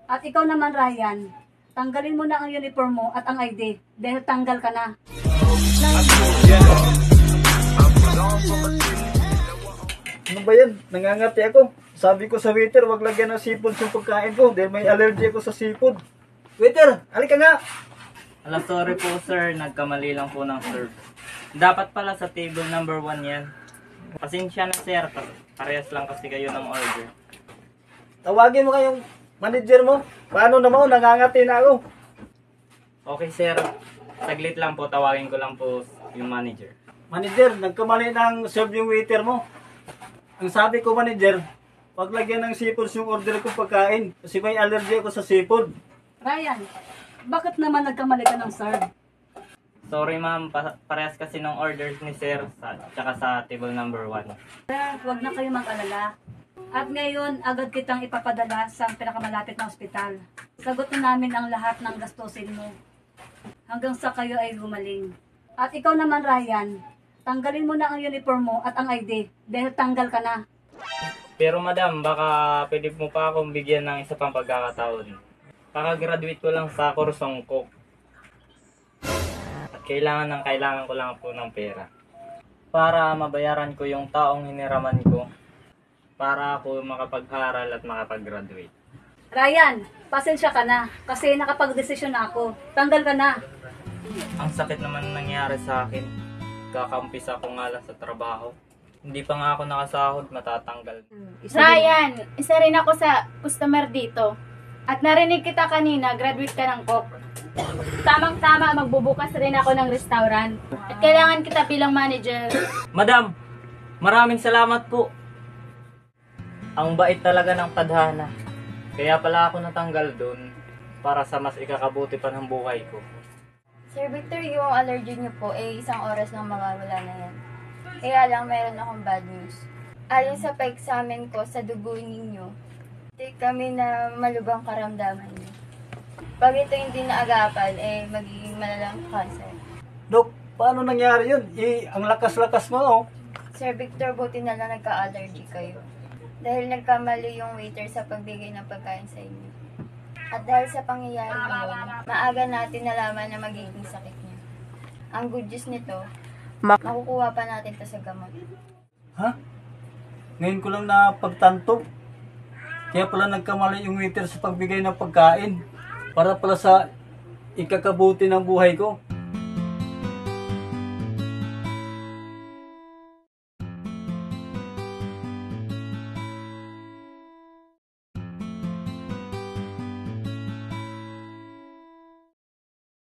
At ikaw naman, Ryan, tanggalin mo na ang uniform mo at ang ID dahil tanggal ka na. Ano ba yan? Nangangati ako. Sabi ko sa waiter, wag lagyan ng seafood yung pagkain ko dahil may allergy ako sa seafood. Waiter, halika nga! Ala, sorry po sir, nagkamali lang po ng serve. Dapat pala sa table number 1 yan. Pasensya na sir, parehas lang kasi kayo ng order. Tawagin mo kayong manager mo. Paano naman? Nangangati na ako. Okay sir, saglit lang po, tawagin ko lang po yung manager. Manager, nagkamali ng serve yung waiter mo. Ang sabi ko, manager, wag lagyan ng seafood yung order ko pagkain kasi may allergy ako sa seafood. Ryan, bakit naman nagkamali ka ng serve? Sorry ma'am, parehas kasi ng orders ni sir tsaka sa table number 1. Sir, huwag na kayo mag-alala. At ngayon, agad kitang ipapadala sa pinakamalapit na ospital. Sagot na namin ang lahat ng gastusin mo hanggang sa kayo ay gumaling. At ikaw naman, Ryan, tanggalin mo na ang uniform mo at ang ID dahil tanggal ka na. Pero madam, baka pwede mo pa akong bigyan ng isa pang pagkakataon. Kakagraduate ko lang sa kursong cook. At kailangan ko lang po ng pera. Para mabayaran ko yung taong hiniraman ko. Para ako makapag-aral at makapag-graduate. Ryan, pasensya ka na kasi nakapag-desisyon na ako. Tanggal ka na. Ang sakit naman nangyari sa akin. Kakampisa ko nga lang sa trabaho. Hindi pa nga ako nakasahod, matatanggal. Ryan, isa rin ako sa customer dito. At narinig kita kanina, graduate ka ng cook. Tamang-tama, magbubukas rin ako ng restaurant. At kailangan kita bilang manager. Madam, maraming salamat po. Ang bait talaga ng tadhana. Kaya pala ako natanggal doon para sa mas ikakabuti pa ng buhay ko. Sir Victor, yung allergy niyo po, isang oras lang mawawala na yan. Kaya lang, meron akong bad news. Ayon sa pa-examine ko sa dugo ninyo, take kami na malubang karamdaman niyo. Pag ito hindi naagapan, magiging malalang cancer. Dok, paano nangyari yun? Ang lakas-lakas mo, oh. Sir Victor, buti na lang nagka-allergy kayo. Dahil nagkamali yung waiter sa pagbigay ng pagkain sa inyo. At dahil sa pangyayari ngayon, maaga natin nalaman na magiging sakit niya. Ang good news nito, makukuha pa natin ito sa gamot. Ha? Ngayon ko lang napagtanto. Kaya pala nagkamali yung waiter sa pagbigay ng pagkain. Para pala sa ikakabuti ng buhay ko.